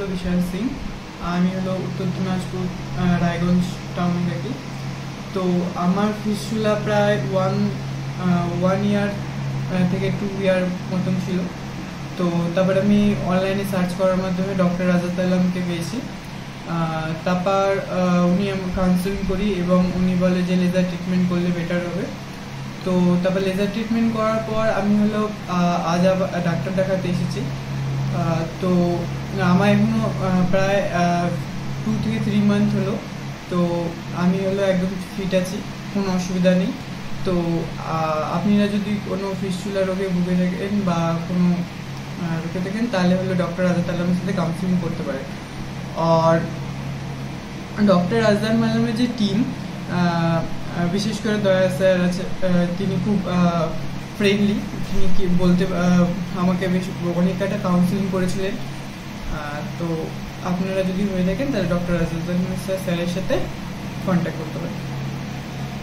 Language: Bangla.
হলো বিশাল সিং। আমি হলো উত্তর দিনাজপুর রায়গঞ্জ টাউনে থাকি। তো আমার ফিস্টুলা প্রায় ওয়ান ইয়ার থেকে 2 ইয়ার মতন ছিল। তো তারপর আমি অনলাইনে সার্চ করার মাধ্যমে ডক্টর রাজাত আলমকে পেয়েছি। তারপর উনি কাউন্সিলিং করি এবং উনি বলে যে লেজার ট্রিটমেন্ট করলে বেটার হবে। তো তারপর লেজার ট্রিটমেন্ট করার পর আমি হলো আজ আবার ডাক্তার দেখাতে এসেছি। তো আমার এখনও প্রায় 2 থেকে 3 মান্থ হলো। তো আমি হলো একদম ফিট আছি, কোনো অসুবিধা নেই। তো আপনারা যদি কোনো ফিস্টুলা রোগে ভুগে থাকেন বা কোনো রোগে থাকেন তাহলে হলো ডক্টর রাজাত আলমের সাথে কাউন্সিলিং করতে পারেন। আর ডক্টর রাজাত আলমের যে টিম, বিশেষ করে দয়া স্যার আছে, তিনি খুব ফ্রেন্ডলি। তিনি কি বলতে আমাকে বেশ অনেক একটা কাউন্সিলিং করেছিলেন। তো আপনারা যদি হয়ে থাকেন তাহলে ডক্টর রাজাত আলম স্যারের সাথে কন্ট্যাক্ট করতে পারেন।